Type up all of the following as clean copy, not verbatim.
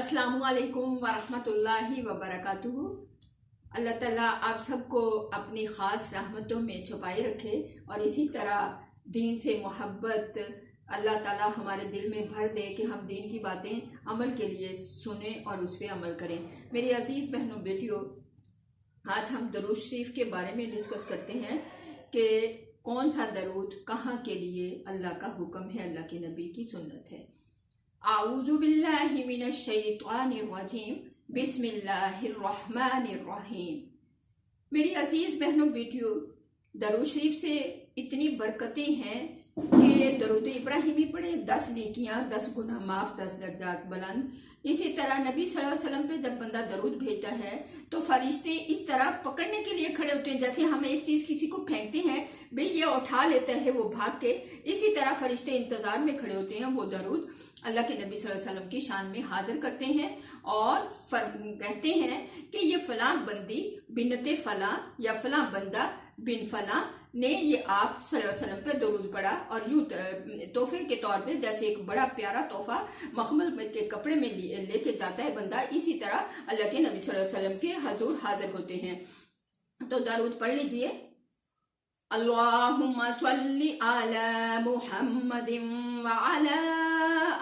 अस्सलामुअलैकुम वरहमतुल्लाहि वबरकातुहू। अल्लाह ताला आप सबको अपनी ख़ास रहमतों में छुपाए रखे और इसी तरह दीन से मोहब्बत अल्लाह ताला हमारे दिल में भर दे कि हम दीन की बातें अमल के लिए सुने और उस पर अमल करें। मेरी अजीज़ बहनों बेटियों, आज हम दरूद शरीफ के बारे में डिस्कस करते हैं कि कौन सा दरूद कहाँ के लिए अल्लाह का हुक्म है, अल्लाह के नबी की सुन्नत है। आऊज़ु बिल्लाहि मिनश शैतानिर रजीम, बिस्मिल्लाहिर रहमानिर रहीम। मेरी अजीज बहनों बेटियों, दरूद शरीफ से इतनी बरकतें हैं कि दरूद इब्राहिमी पढ़े 10 नेकियां, 10 गुनाह माफ, 10 दर्जात बुलंद। इसी तरह नबी सल्लल्लाहु अलैहि वसल्लम पे जब बंदा दरूद भेजता है तो फरिश्ते इस तरह पकड़ने के लिए खड़े होते हैं, जैसे हम एक चीज किसी को फेंकते हैं, भाई ये उठा लेता है वो भाग के, इसी तरह फरिश्ते इंतजार में खड़े होते हैं। वो दरूद अल्लाह के नबी सल्लल्लाहु अलैहि वसल्लम की शान में हाजिर करते हैं और कहते हैं कि ये फलां बंदी बिनते फलां या फलां बंदा बिन फलां ने ये आप सल्लल्लाहु अलैहि वसल्लम पे दरूद पढ़ा, और यूं तोहफे के तौर पे जैसे एक बड़ा प्यारा तोहफा मखमल के कपड़े में लेके जाता है बंदा, इसी तरह अल्लाह के नबी सल्लल्लाहु अलैहि वसल्लम के हजूर हाजिर होते हैं। तो दरूद पढ़ लीजिए। अल्लाहुम्मा सल्ली अला मुहम्मदिन व अला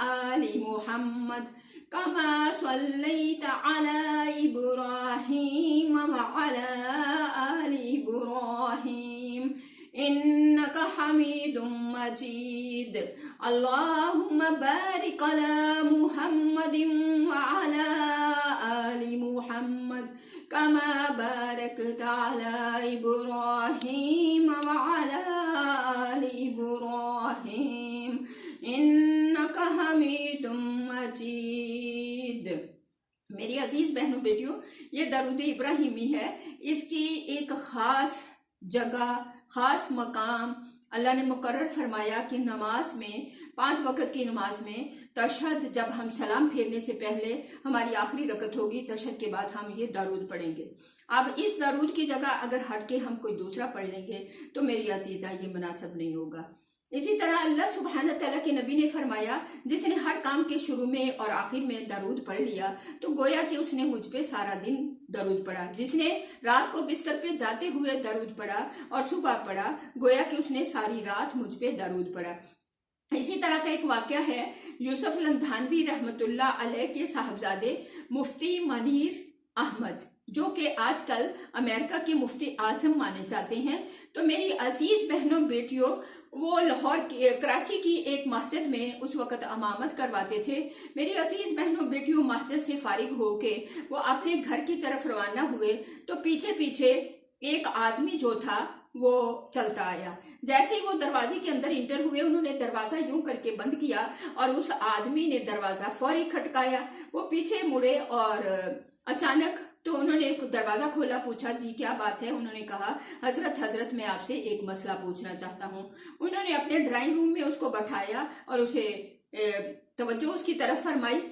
आलि मुहम्मद कमा सल्लैता अला इब्राहीम व अला आलि इब्राहीम इन्नका हमीदुम मजीद। अल्लाहुम्मा बारिक अला मुहम्मदिन व अला आलि मुहम्मद कमा बारकता अला इब्राहीम व अला आलि इब्राहीम इन्नका हमीदुम मजीद। मेरी अजीज बहनों बेटियों, ये दरूद इब्राहिमी है। इसकी एक खास जगह, खास मकाम अल्लाह ने मुकर्रर फरमाया कि नमाज में, 5 वक्त की नमाज में तशहद, जब हम सलाम फेरने से पहले हमारी आखिरी रकत होगी, तशहद के बाद हम ये दरूद पढ़ेंगे। अब इस दरूद की जगह अगर हट के हम कोई दूसरा पढ़ लेंगे तो मेरी अजीजा ये मुनासिब नहीं होगा। इसी तरह अल्लाह सुब्हान तआला के नबी ने फरमाया, जिसने हर काम के शुरू में और आखिर में दरूद पढ़ लिया तो गोया कि उसने मुझ पे सारा दिन दरूद पढ़ा। जिसने रात को बिस्तर पे जाते हुए दरूद पढ़ा और सुबह पढ़ा, गोया कि उसने सारी रात मुझ पे दरूद पढ़ा। इसी तरह का एक वाक़या है यूसुफ लंधानवी रहमतुल्लाह अलैह के साहबजादे मुफ्ती मनीर अहमद, जो कि आजकल अमेरिका के मुफ्ती आजम माने जाते हैं। तो मेरी अजीज बहनों बेटियों, वो लाहौर कराची की एक मस्जिद में उस वक़्त अमामत करवाते थे। मेरी अजीज बहनों बेटियों, मस्जिद से फारिग होके वो अपने घर की तरफ रवाना हुए तो पीछे पीछे एक आदमी जो था वो चलता आया। जैसे ही वो दरवाजे के अंदर इंटर हुए, उन्होंने दरवाजा यूं करके बंद किया और उस आदमी ने दरवाजा फौरी खटकाया। वो पीछे मुड़े और अचानक तो उन्होंने दरवाजा खोला, पूछा जी क्या बात है। उन्होंने कहा हजरत मैं आपसे एक मसला पूछना चाहता हूँ। उन्होंने अपने ड्राइंग रूम में उसको बैठाया और उसे तवज्जो उसकी तरफ फरमाई।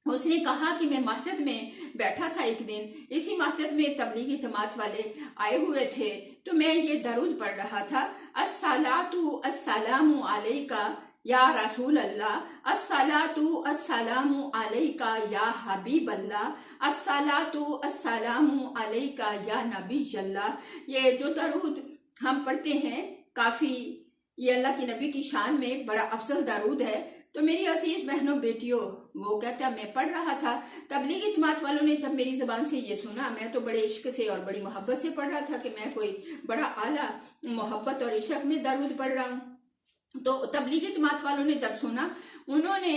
उसने कहा कि मैं मस्जिद में बैठा था एक दिन, इसी मस्जिद में तबलीगी जमात वाले आए हुए थे, तो मैं ये दरूद पढ़ रहा था, अस्सलातु अस्सलामु अलैका या रसूल अल्लाह, अस्सलातु अस्सलामु अलैका या हबीब अल्लाह, अस्सलातु अस्सलामु अलैका या नबी अल्लाह। ये जो दरूद हम पढ़ते हैं काफ़ी, ये अल्लाह के नबी की शान में बड़ा अफजल दरूद है। तो मेरी अजीज बहनों बेटियों, वो कहता मैं पढ़ रहा था, तबलीगी जमात वालों ने जब मेरी ज़बान से ये सुना, मैं तो बड़े इश्क से और बड़ी मोहब्बत से पढ़ रहा था कि मैं कोई बड़ा आला मोहब्बत और इश्क में दरूद पढ़ रहा हूँ। तो तबलीगी जमात वालों ने जब सुना, उन्होंने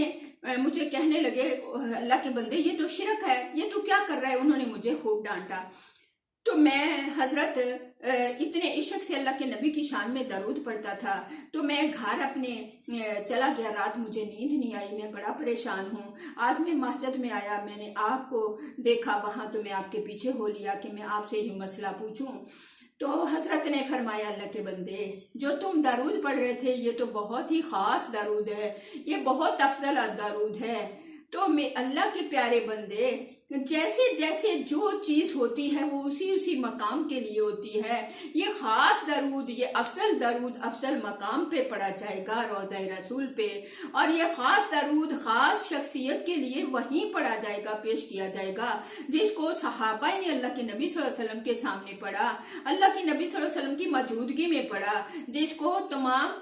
मुझे कहने लगे, अल्लाह के बंदे ये तो शिरक है, ये तो क्या कर रहा है। उन्होंने मुझे खूब डांटा। तो मैं हजरत इतने इश्क से अल्लाह के नबी की शान में दरूद पढ़ता था, तो मैं घर अपने चला गया। रात मुझे नींद नहीं आई, मैं बड़ा परेशान हूँ। आज मैं मस्जिद में आया, मैंने आपको देखा वहाँ, तो मैं आपके पीछे हो लिया कि मैं आपसे ये मसला पूछूं। तो हजरत ने फरमाया, अल्लाह के बंदे जो तुम दरूद पढ़ रहे थे ये तो बहुत ही खास दरूद है, ये बहुत अफजल दरूद है। तो मैं अल्लाह के प्यारे बंदे, जैसे जैसे जो चीज होती है वो उसी उसी मकाम के लिए होती है। ये खास दरूद, ये अफजल दरूद अफजल मकाम पे पढ़ा जाएगा, रोज़ा रसूल पे। और ये खास दरूद खास शख्सियत के लिए वहीं पढ़ा जाएगा, पेश किया जाएगा, जिसको सहाबा ने अल्लाह के नबी सल्लल्लाहु अलैहि वसल्लम के सामने पढ़ा, अल्लाह के नबी सल्लल्लाहु अलैहि वसल्लम की मौजूदगी में पढ़ा, जिसको तमाम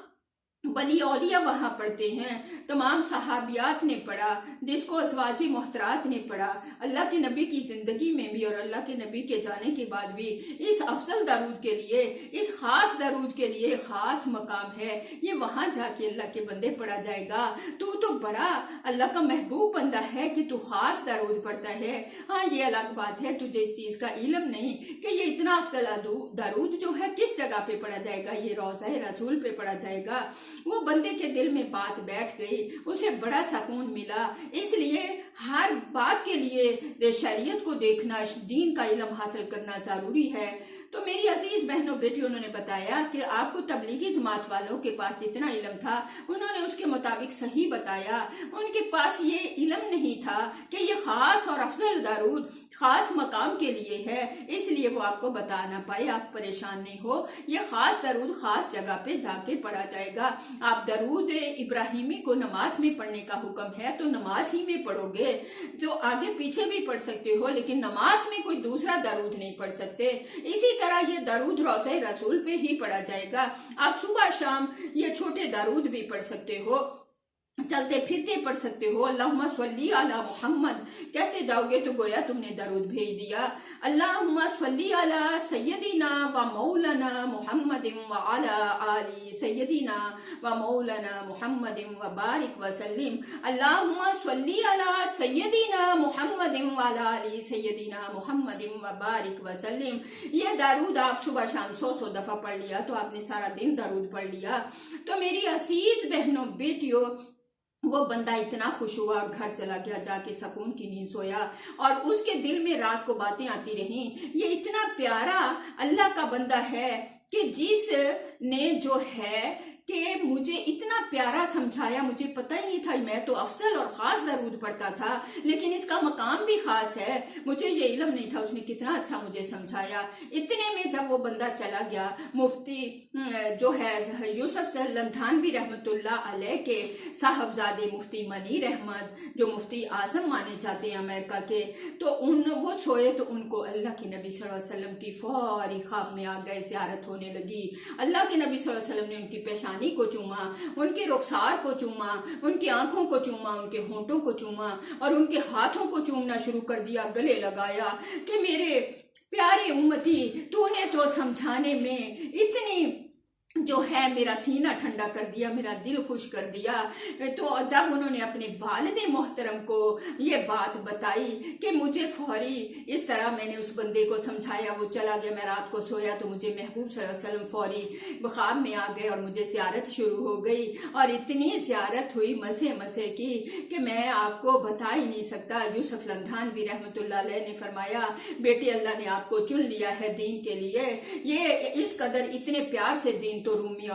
बली औलिया वहां पढ़ते हैं, तमाम सहाबियात ने पढ़ा, जिसको अज़वाजी मोहतरात ने पढ़ा, अल्लाह के नबी की जिंदगी में भी और अल्लाह के नबी के जाने के बाद भी। इस अफजल दरूद के लिए, इस खास दरूद के लिए खास मकाम है, ये वहां जाके अल्लाह के बंदे पढ़ा जाएगा। तू तो बड़ा अल्लाह का महबूब बंदा है कि तू खास दरूद पढ़ता है। हाँ, ये अलग बात है, तुझे इस चीज का इल्म नहीं कि ये इतना अफजल दरूद जो है किस जगह पे पढ़ा जाएगा। ये रोज़ा रसूल पे पढ़ा जाएगा। वो बंदे के दिल में बात बैठ गई, उसे बड़ा सुकून मिला। इसलिए हर बात के लिए शरीयत को देखना, दीन का इल्म हासिल करना जरूरी है। तो मेरी अजीज बहनों बेटियों, उन्होंने बताया कि आपको तबलीगी जमात वालों के पास जितना इल्म था उन्होंने उसके मुताबिक सही बताया। उनके पास ये इल्म नहीं था कि ये खास और अफजल दरूद खास मकाम के लिए है, इसलिए वो आपको बता ना पाए। आप परेशान नहीं हो, ये खास दरूद खास जगह पे जाके पढ़ा जाएगा। आप दरूद इब्राहिमी को नमाज में पढ़ने का हुक्म है तो नमाज ही में पढ़ोगे, तो आगे पीछे भी पढ़ सकते हो, लेकिन नमाज में कोई दूसरा दरूद नहीं पढ़ सकते। इसी तरह ये दरूद रोज़े रसूल पे ही पढ़ा जाएगा। आप सुबह शाम ये छोटे दरूद भी पढ़ सकते हो, चलते फिरते पढ़ सकते हो। अल्लाहुम्मा सल्ली अला मुहम्मद कहते जाओगे तो गोया तुमने दरूद भेज दिया। अल्लाहुम्मा सल्ली अला सय्यदिना व मौलाना मुहम्मदिन व अला आली सय्यदिना व मौलाना मुहम्मदिन व बारिक व सल्लिम। अल्लाहुम्मा सल्ली अला सय्यदिना मुहम्मदिन व अला आली सय्यदिना मुहम्मदिन व बारिक व सल्लिम। यह दरूद आप सुबह शाम 100 दफा पढ़ लिया तो आपने सारा दिन दरूद पढ़ लिया। तो मेरी अजीज बहनों बेटियों, वो बंदा इतना खुश हुआ और घर चला गया, जाके सुकून की नींद सोया और उसके दिल में रात को बातें आती रहीं। ये इतना प्यारा अल्लाह का बंदा है कि जिस ने जो है कि मुझे इतना प्यारा समझाया, मुझे पता ही नहीं था। मैं तो अफजल और खास दरूद पढ़ता था, लेकिन इसका मकाम भी खास है, मुझे ये इल्म नहीं था। उसने कितना अच्छा मुझे समझाया। इतने में जब वो बंदा चला गया, मुफ्ती जो है यूसुफ लंथानवी रहमतुल्लाह अलैह के साहबजादे मुफ्ती मनीर अहमद, जो मुफ्ती आजम माने जाते हैं अमेरिका के, तो वो सोए तो उनको अल्लाह के नबी सल्लल्लाहु अलैहि वसल्लम की फौरी ख्वाब में आ गए, ज़ियारत होने लगी। अल्लाह के नबी सल्लल्लाहु अलैहि वसल्लम ने उनकी पेशानी को चूमा, उनके रुखसार को चूमा, उनकी आंखों को चूमा, उनके होंठों को चूमा और उनके हाथों को चूमना शुरू कर दिया, गले लगाया कि मेरे प्यारे उम्मती, तूने तो समझाने में इतनी जो है मेरा सीना ठंडा कर दिया, मेरा दिल खुश कर दिया। तो जब उन्होंने अपने वालिद मोहतरम को ये बात बताई कि मुझे फौरी इस तरह मैंने उस बंदे को समझाया, वो चला गया, मैं रात को सोया तो मुझे महबूब सल्लल्लाहु अलैहि वसल्लम फौरी ख्वाब में आ गए और मुझे ज़ियारत शुरू हो गई। और इतनी ज़ियारत हुई मज़े मज़े की कि मैं आपको बता ही नहीं सकता। यूसुफ लंथानवी रहमतुल्लाह अलैह ने फरमाया, बेटे अल्लाह ने आपको चुन लिया है दीन के लिए। ये इस कदर इतने प्यार से दीन तो रूमी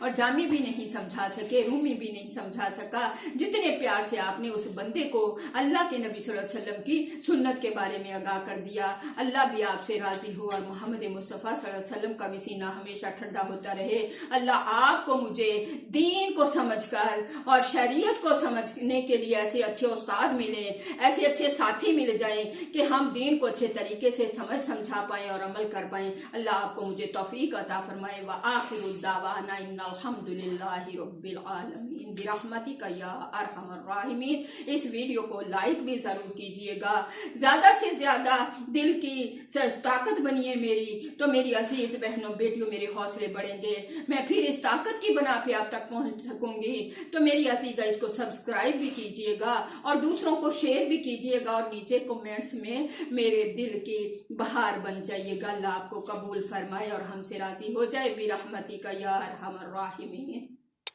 और जामी भी नहीं समझा सके, रूमी भी नहीं समझा सका, जितने प्यार से आपने उस बंदे को अल्लाह के नबी सल्लल्लाहु अलैहि वसल्लम की सुन्नत के बारे में आगाह कर दिया। अल्लाह भी आपसे राजी हो और मोहम्मद मुस्तफ़ा सल्लल्लाहु अलैहि वसल्लम का भी सीना हमेशा ठंडा होता रहे। अल्लाह आपको मुझे दीन को समझकर और शरीयत को समझने के लिए ऐसे अच्छे उस्ताद मिले, ऐसे अच्छे साथी मिल जाए कि हम दीन को अच्छे तरीके से समझा पाएं और अमल कर पाएं। अल्लाह आपको मुझे तौफीक अता फरमाए। व आखिरु दावाना इन्नल हम्दुलिल्लाहि रब्बिल आलमीन बिरहमतिका या अरहमर राहिमीन। इस वीडियो को लाइक भी जरूर कीजिएगा, ज्यादा से ज्यादा दिल की ताकत बनिए मेरी, तो मेरी अजीज बहनों बेटियों मेरे हौसले बढ़ेंगे, मैं फिर इस ताकत की बना पे आप तक पहुंच सकूंगी। तो मेरी अजीजा इसको सब्सक्राइब भी कीजिएगा और दूसरों को शेयर भी कीजिएगा और नीचे कमेंट्स में मेरे दिल की बहार बन जाइएगा। अल्लाह आपको कबूल फरमाए और हमसे राजी हो जाए। बिरहमतिका या अरहमर राहिमीन।